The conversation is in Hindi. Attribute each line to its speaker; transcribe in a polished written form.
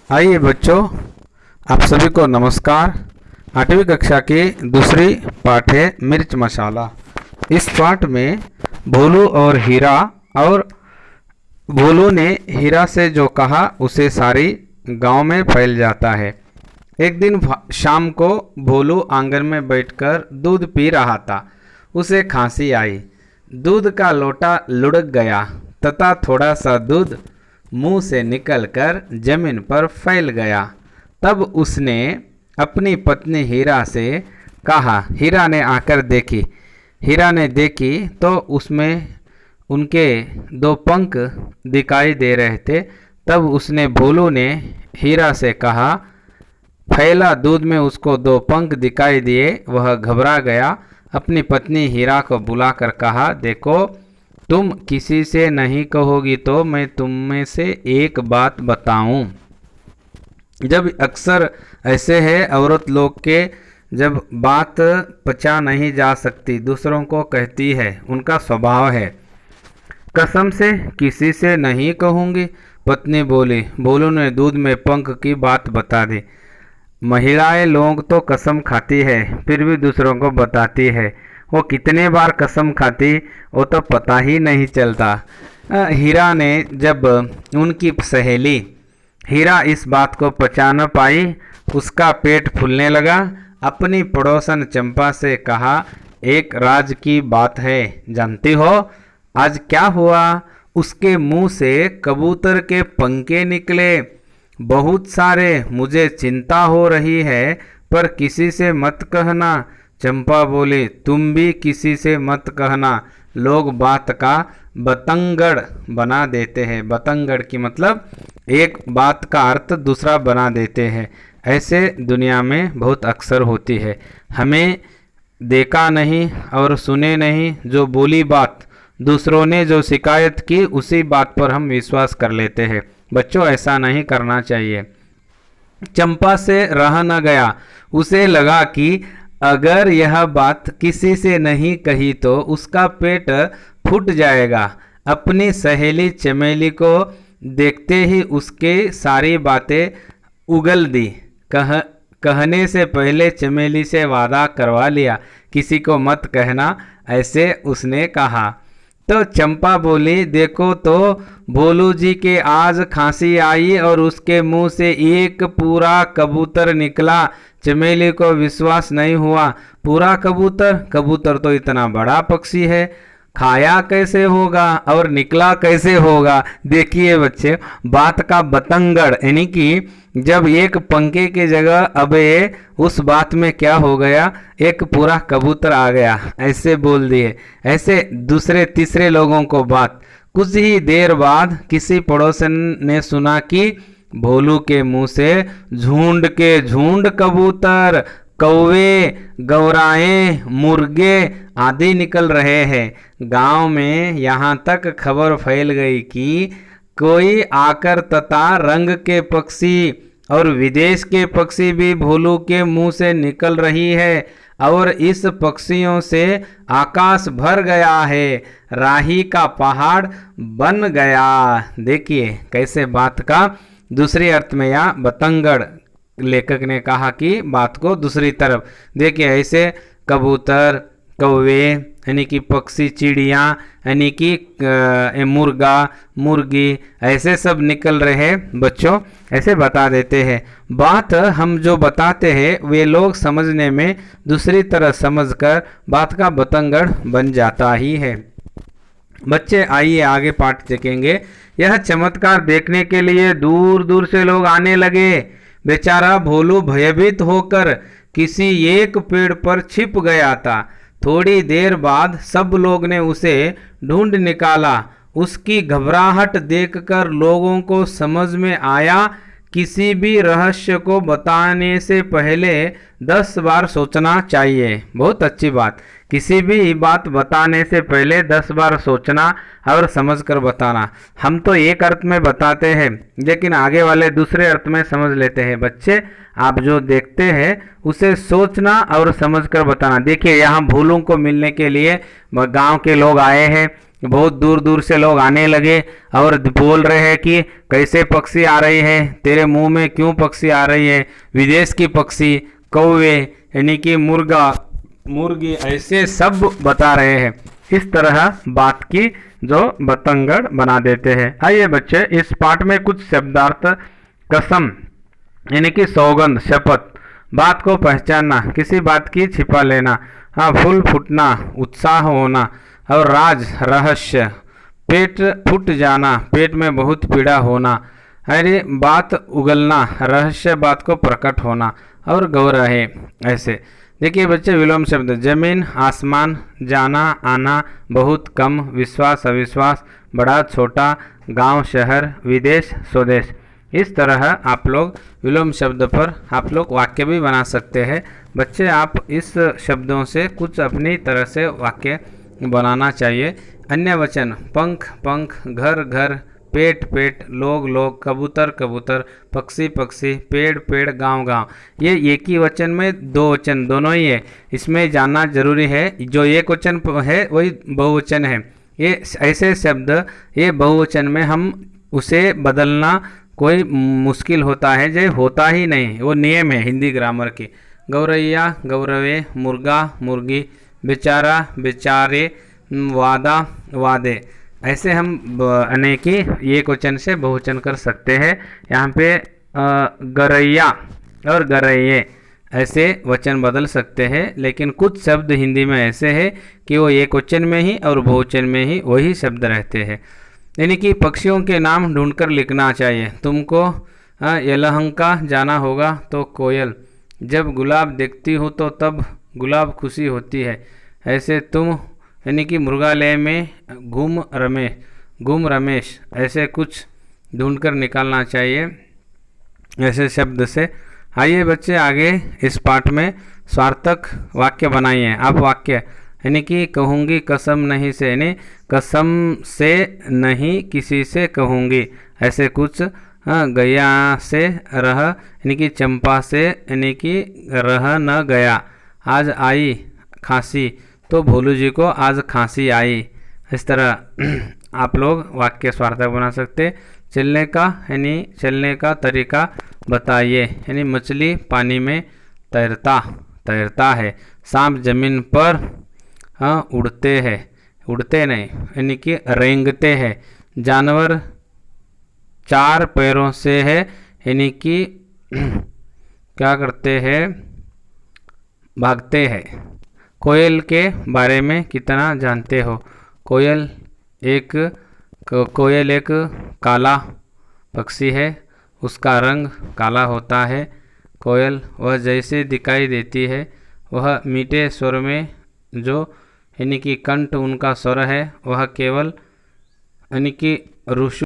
Speaker 1: आइए बच्चों, आप सभी को नमस्कार। 8वीं कक्षा की दूसरी पाठ है मिर्च मसाला। इस पाठ में भोलू और हीरा, और भोलू ने हीरा से जो कहा उसे सारी गांव में फैल जाता है। एक दिन शाम को भोलू आंगन में बैठकर दूध पी रहा था। उसे खांसी आई। दूध का लोटा लुढ़क गया तथा थोड़ा सा दूध मुंह से निकलकर जमीन पर फैल गया। तब उसने अपनी पत्नी हीरा से कहा। हीरा ने आकर देखी। हीरा ने देखी तो उसमें उनके दो पंख दिखाई दे रहे थे। तब उसने भोलू ने हीरा से कहा। फैला दूध में उसको दो पंख दिखाई दिए। वह घबरा गया। अपनी पत्नी हीरा को बुलाकर कहा, देखो, तुम किसी से नहीं कहोगी तो मैं तुम में से एक बात बताऊं। जब अक्सर ऐसे है, औरत लोग के जब बात पचा नहीं जा सकती दूसरों को कहती है, उनका स्वभाव है। कसम से किसी से नहीं कहूँगी, पत्नी बोली। भोलू ने दूध में पंख की बात बता दी। महिलाएं लोग तो कसम खाती है फिर भी दूसरों को बताती है। वो कितने बार कसम खाती वो तो पता ही नहीं चलता। हीरा ने जब उनकी सहेली हीरा इस बात को पचा न पाई, उसका पेट फूलने लगा। अपनी पड़ोसन चंपा से कहा, एक राज की बात है, जानती हो आज क्या हुआ? उसके मुंह से कबूतर के पंखे निकले, बहुत सारे। मुझे चिंता हो रही है, पर किसी से मत कहना। चंपा बोली, तुम भी किसी से मत कहना। लोग बात का बतंगड़ बना देते हैं। बतंगड़ की मतलब एक बात का अर्थ दूसरा बना देते हैं। ऐसे दुनिया में बहुत अक्सर होती है। हमें देखा नहीं और सुने नहीं, जो बोली बात दूसरों ने जो शिकायत की उसी बात पर हम विश्वास कर लेते हैं। बच्चों, ऐसा नहीं करना चाहिए। चंपा से रह न गया। उसे लगा कि अगर यह बात किसी से नहीं कही तो उसका पेट फूट जाएगा। अपनी सहेली चमेली को देखते ही उसके सारी बातें उगल दी। कहने से पहले चमेली से वादा करवा लिया, किसी को मत कहना, ऐसे उसने कहा। तो चंपा बोली, देखो तो भोलू जी के आज खांसी आई और उसके मुंह से एक पूरा कबूतर निकला। चमेली को विश्वास नहीं हुआ। पूरा कबूतर? कबूतर तो इतना बड़ा पक्षी है, खाया कैसे होगा और निकला कैसे होगा? देखिए बच्चे, बात का बतंगड़, यानी कि जब एक पंखे की जगह अबे उस बात में क्या हो गया, एक पूरा कबूतर आ गया। ऐसे बोल दिए। ऐसे दूसरे तीसरे लोगों को बात। कुछ ही देर बाद किसी पड़ोसन ने सुना कि भोलू के मुंह से झुंड के झुंड कबूतर, कौवे, गौराएं, मुर्गे आदि निकल रहे हैं। गांव में यहाँ तक खबर फैल गई कि कोई आकर तथा रंग के पक्षी और विदेश के पक्षी भी भोलू के मुंह से निकल रही है, और इस पक्षियों से आकाश भर गया है, राही का पहाड़ बन गया। देखिए कैसे बात का दूसरे अर्थ में या बतंगड़ लेखक ने कहा कि बात को दूसरी तरफ। देखिए ऐसे कबूतर, कौवे यानी कि पक्षी, चिड़ियाँ यानी कि मुर्गा, मुर्गी, ऐसे सब निकल रहे। बच्चों, ऐसे बता देते हैं। बात हम जो बताते हैं वे लोग समझने में दूसरी तरह समझकर बात का बतंगड़ बन जाता ही है। बच्चे, आइए आगे पाठ देखेंगे। यह चमत्कार देखने के लिए दूर दूर से लोग आने लगे। बेचारा भोलू भयभीत होकर किसी एक पेड़ पर छिप गया था। थोड़ी देर बाद सब लोग ने उसे ढूंढ निकाला। उसकी घबराहट देखकर लोगों को समझ में आया, किसी भी रहस्य को बताने से पहले 10 बार सोचना चाहिए। बहुत अच्छी बात। किसी भी बात बताने से पहले 10 बार सोचना और समझकर बताना। हम तो एक अर्थ में बताते हैं लेकिन आगे वाले दूसरे अर्थ में समझ लेते हैं। बच्चे, आप जो देखते हैं उसे सोचना और समझकर बताना। देखिए, यहाँ भोलू को मिलने के लिए गांव के लोग आए हैं। बहुत दूर दूर से लोग आने लगे और बोल रहे हैं कि कैसे पक्षी आ रही है, तेरे मुंह में क्यों पक्षी आ रही है, विदेश की पक्षी, कौवे यानी कि मुर्गा, मुर्गी, ऐसे सब बता रहे हैं। इस तरह बात की जो बतंगड़ बना देते हैं। आइए बच्चे, इस पाठ में कुछ शब्दार्थ, कसम यानी कि सौगंध, शपथ, बात को पहचानना, किसी बात की छिपा लेना, हाँ, फूल फूटना, उत्साह होना, और राज, रहस्य, पेट फूट जाना, पेट में बहुत पीड़ा होना, अरे बात उगलना, रहस्य बात को प्रकट होना, और गौरव है। ऐसे देखिए बच्चे, विलोम शब्द, जमीन, आसमान, जाना, आना, बहुत, कम, विश्वास, अविश्वास, बड़ा, छोटा, गांव, शहर, विदेश, स्वदेश। इस तरह आप लोग विलोम शब्द पर आप लोग वाक्य भी बना सकते हैं। बच्चे, आप इस शब्दों से कुछ अपनी तरह से वाक्य बनाना चाहिए। अन्य वचन, पंख पंख, घर घर, पेट पेट, लोग लोग, कबूतर कबूतर, पक्षी पक्षी, पेड़ पेड़, गांव गांव, ये एक ही वचन में दो वचन दोनों ही है, इसमें जानना जरूरी है। जो एक वचन है वही बहुवचन है। ये ऐसे शब्द, ये बहुवचन में हम उसे बदलना कोई मुश्किल होता है, जो होता ही नहीं, वो नियम है हिंदी ग्रामर की। गौरैया, गौरवे, मुर्गा, मुर्गी, बेचारा, बेचारे, वादा, वादे, ऐसे हम अनेकी एक वचन से बहुवचन कर सकते हैं। यहाँ पे गरैया और गरैये ऐसे वचन बदल सकते हैं, लेकिन कुछ शब्द हिंदी में ऐसे हैं कि वो एक वचन में ही और बहुवचन में ही वही शब्द रहते हैं। यानी कि पक्षियों के नाम ढूंढकर लिखना चाहिए। तुमको यलहंका जाना होगा तो कोयल, जब गुलाब देखती हूँ तो तब गुलाब खुशी होती है। ऐसे तुम यानी कि मृगालय में घूम रमेश, ऐसे कुछ ढूंढकर निकालना चाहिए ऐसे शब्द से। आइए बच्चे, आगे इस पाठ में सार्थक वाक्य बनाइए। आप वाक्य यानी कि कहूँगी कसम नहीं से, यानी कसम से नहीं किसी से कहूँगी, ऐसे कुछ। गया से रह यानी कि चंपा से, यानी कि रह न गया। आज आई खांसी तो भोलू जी को आज खांसी आई। इस तरह आप लोग वाक्य सार्थक बना सकते। चलने का यानी चलने का तरीका बताइए, यानी मछली पानी में तैरता है। सांप जमीन पर उड़ते हैं, उड़ते नहीं यानी कि रेंगते हैं। जानवर चार पैरों से है, यानी कि क्या करते हैं, भागते हैं। कोयल के बारे में कितना जानते हो? कोयल एक काला पक्षी है, उसका रंग काला होता है। कोयल वह जैसे दिखाई देती है, वह मीठे स्वर में जो यानी कि कंठ उनका स्वर है, वह केवल यानी कि ऋषि